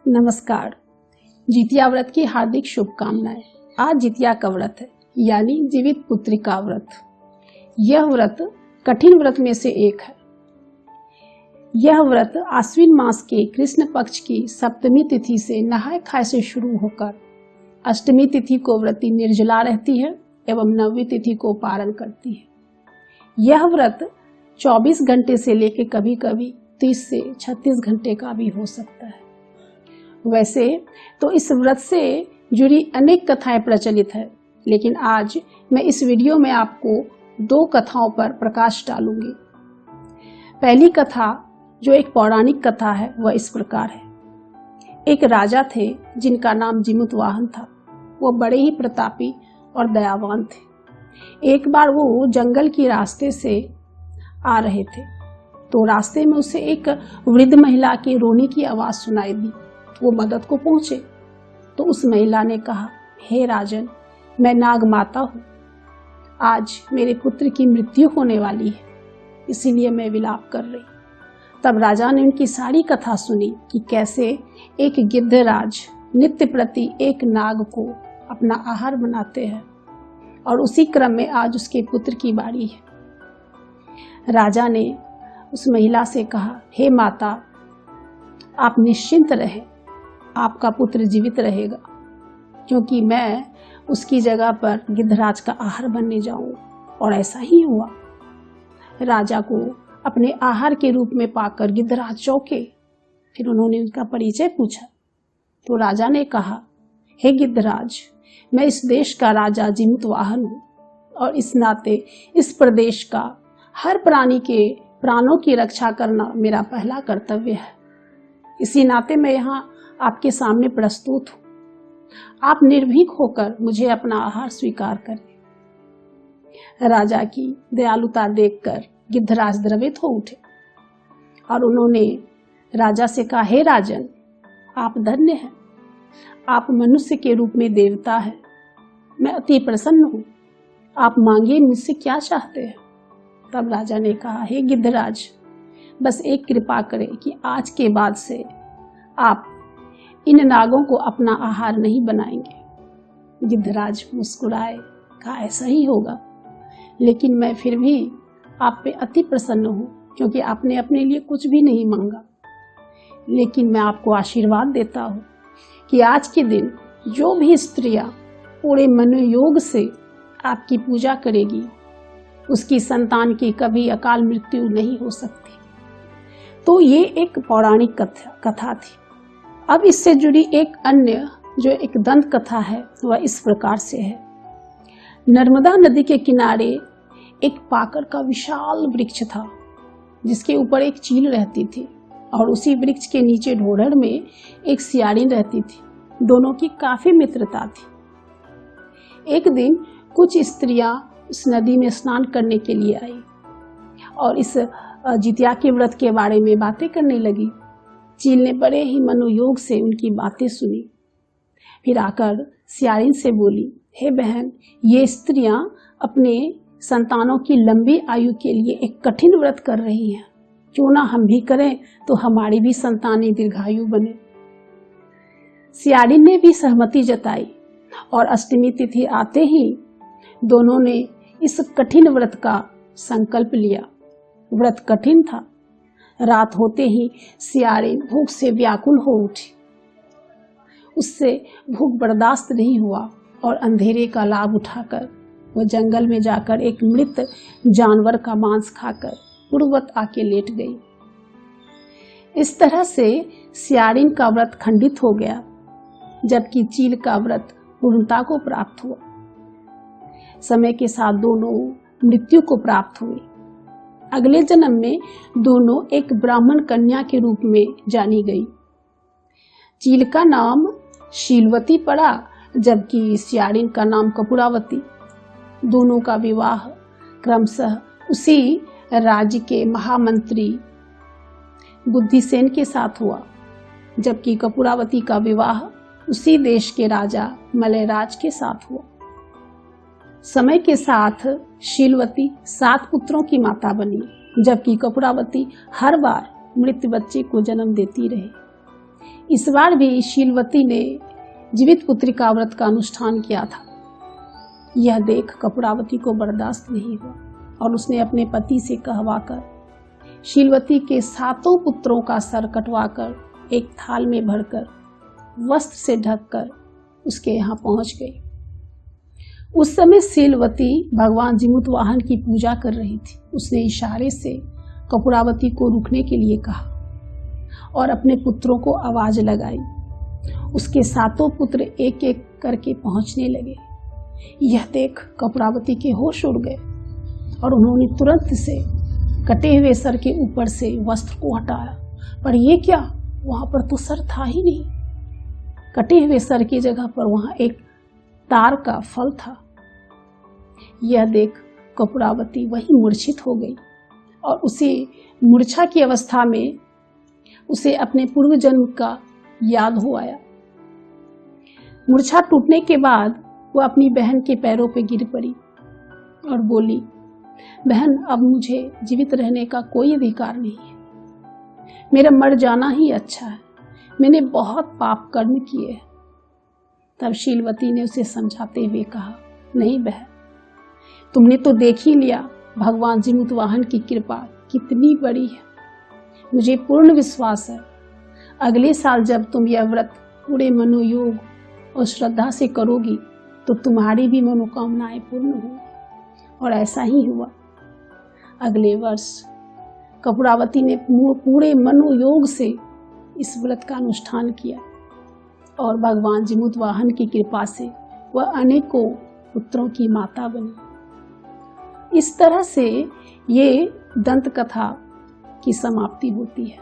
नमस्कार। जितिया व्रत की हार्दिक शुभकामनाएं। आज जितिया का व्रत है, यानी जीवित पुत्रिका व्रत। यह व्रत कठिन व्रत में से एक है। यह व्रत आश्विन मास के कृष्ण पक्ष की सप्तमी तिथि से नहाय खाए से शुरू होकर अष्टमी तिथि को व्रती निर्जला रहती है एवं नवमी तिथि को पारण करती है। यह व्रत 24 घंटे से लेकर कभी कभी 30 से 36 घंटे का भी हो सकता है। वैसे तो इस व्रत से जुड़ी अनेक कथाएं प्रचलित है, लेकिन आज मैं इस वीडियो में आपको 2 कथाओं पर प्रकाश डालूंगी। पहली कथा जो एक पौराणिक कथा है वह इस प्रकार है। एक राजा थे जिनका नाम जिमुतवाहन था। वो बड़े ही प्रतापी और दयावान थे। एक बार वो जंगल के रास्ते से आ रहे थे तो रास्ते में उसे एक वृद्ध महिला के रोने की आवाज सुनाई दी। वो मदद को पहुंचे तो उस महिला ने कहा, हे राजन, मैं नाग माता हूँ। आज मेरे पुत्र की मृत्यु होने वाली है, इसीलिए मैं विलाप कर रही। तब राजा ने उनकी सारी कथा सुनी कि कैसे एक गिद्धराज नित्य प्रति एक नाग को अपना आहार बनाते हैं और उसी क्रम में आज उसके पुत्र की बारी है। राजा ने उस महिला से कहा, हे माता, आप निश्चिंत रहें, आपका पुत्र जीवित रहेगा, क्योंकि मैं उसकी जगह पर गिद्धराज का आहार बनने जाऊं। और ऐसा ही हुआ। राजा को अपने आहार के रूप में पाकर गिद्धराज चौंके। फिर उन्होंने उनका परिचय पूछा तो राजा ने कहा, हे गिद्धराज, मैं इस देश का राजा जिमुतवाहन हूँ और इस नाते इस प्रदेश का हर प्राणी के प्राणों की रक्षा करना मेरा पहला कर्तव्य है। इसी नाते मैं यहाँ आपके सामने प्रस्तुत हूँ। आप निर्भीक होकर मुझे अपना आहार स्वीकार करें। राजा की दयालुता देखकर गिद्धराज द्रवित हो उठे और उन्होंने राजा से कहा, हे राजन, आप धन्य हैं, आप मनुष्य के रूप में देवता हैं। मैं अति प्रसन्न हूँ, आप मांगिए मुझसे क्या चाहते हैं। तब राजा ने कहा, हे गिद्धराज, बस एक कृपा करें कि आज के बाद से आप इन नागों को अपना आहार नहीं बनाएंगे। गिद्धराज मुस्कुराए, कहा, ऐसा ही होगा, लेकिन मैं फिर भी आप पे अति प्रसन्न हूँ, क्योंकि आपने अपने लिए कुछ भी नहीं मांगा। लेकिन मैं आपको आशीर्वाद देता हूँ कि आज के दिन जो भी स्त्रियां पूरे मनोयोग से आपकी पूजा करेगी, उसकी संतान की कभी अकाल मृत्यु नहीं हो सकती। तो ये एक पौराणिक कथा थी। अब इससे जुड़ी एक अन्य जो एक दंत कथा है वह इस प्रकार से है। नर्मदा नदी के किनारे एक पाकर का विशाल वृक्ष था, जिसके ऊपर एक चील रहती थी और उसी वृक्ष के नीचे ढोढ़र में एक सियारिन रहती थी। दोनों की काफी मित्रता थी। एक दिन कुछ स्त्रियां उस नदी में स्नान करने के लिए आई और इस जितिया के व्रत के बारे में बातें करने लगी। चील ने बड़े ही मनोयोग से उनकी बातें सुनी। फिर आकर सियारिन से बोली, हे बहन, ये स्त्रियां अपने संतानों की लंबी आयु के लिए एक कठिन व्रत कर रही हैं। क्यों ना हम भी करें तो हमारी भी संतानें दीर्घायु बने। सियारिन ने भी सहमति जताई और अष्टमी तिथि आते ही दोनों ने इस कठिन व्रत का संकल्प लिया। व्रत कठिन था। रात होते ही सियारिन भूख से व्याकुल हो उठी। उससे भूख बर्दाश्त नहीं हुआ और अंधेरे का लाभ उठाकर वह जंगल में जाकर एक मृत जानवर का मांस खाकर पूर्ववत आके लेट गई। इस तरह से सियारिन का व्रत खंडित हो गया, जबकि चील का व्रत पूर्णता को प्राप्त हुआ। समय के साथ दोनों मृत्यु को प्राप्त हुए। अगले जन्म में दोनों एक ब्राह्मण कन्या के रूप में जानी गई। चील का नाम शीलवती पड़ा, जबकि सियारिन का नाम कपूरावती। दोनों का विवाह क्रमशः उसी राज्य के महामंत्री बुद्धिसेन के साथ हुआ, जबकि कपूरावती का विवाह उसी देश के राजा मलयराज के साथ हुआ। समय के साथ शीलवती 7 पुत्रों की माता बनी, जबकि कपूरावती हर बार मृत बच्चे को जन्म देती रही। इस बार भी शीलवती ने जीवित पुत्रिका व्रत का अनुष्ठान किया था। यह देख कपूरावती को बर्दाश्त नहीं हुआ और उसने अपने पति से कहवाकर शीलवती के 7 पुत्रों का सर कटवाकर एक थाल में भरकर वस्त्र से ढककर उसके यहाँ पहुंच गई। उस समय शीलवती भगवान जीमूतवाहन की पूजा कर रही थी। उसने इशारे से कपूरावती को रुकने के लिए कहा और अपने पुत्रों को आवाज लगाई। उसके 7 पुत्र एक एक करके पहुंचने लगे। यह देख कपूरावती के होश उड़ गए और उन्होंने तुरंत से कटे हुए सर के ऊपर से वस्त्र को हटाया, पर ये क्या, वहां पर तो सर था ही नहीं। कटे हुए सर की जगह पर वहां एक तार का फल था। यह देख कपूरावती वहीं मूर्छित हो गई और उसे मूर्छा की अवस्था में उसे अपने पूर्व जन्म का याद हो आया। मूर्छा टूटने के बाद वह अपनी बहन के पैरों पर गिर पड़ी और बोली, बहन, अब मुझे जीवित रहने का कोई अधिकार नहीं है, मेरा मर जाना ही अच्छा है, मैंने बहुत पाप कर्म किए हैं। तब शीलवती ने उसे समझाते हुए कहा, नहीं बहन, तुमने तो देख ही लिया भगवान जीमूतवाहन की कृपा कितनी बड़ी है। मुझे पूर्ण विश्वास है अगले साल जब तुम यह व्रत पूरे मनोयोग और श्रद्धा से करोगी तो तुम्हारी भी मनोकामनाएं पूर्ण होंगी। और ऐसा ही हुआ। अगले वर्ष कपूरावती ने पूरे मनोयोग से इस व्रत का अनुष्ठान किया और भगवान जीमूतवाहन की कृपा से वह अनेकों पुत्रों की माता बनी। इस तरह से ये दंत कथा की समाप्ति होती है।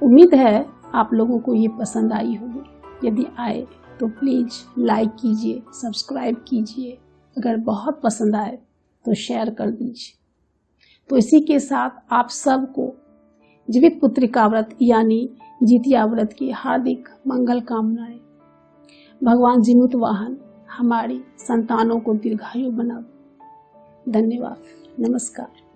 उम्मीद है आप लोगों को ये पसंद आई होगी। यदि आए तो प्लीज लाइक कीजिए, सब्सक्राइब कीजिए। अगर बहुत पसंद आए तो शेयर कर दीजिए। तो इसी के साथ आप सबको जीवित पुत्रिका व्रत यानी जितिया व्रत की हार्दिक मंगल कामनाएं। भगवान जीमूतवाहन हमारी संतानों को दीर्घायु बनावे। धन्यवाद। नमस्कार।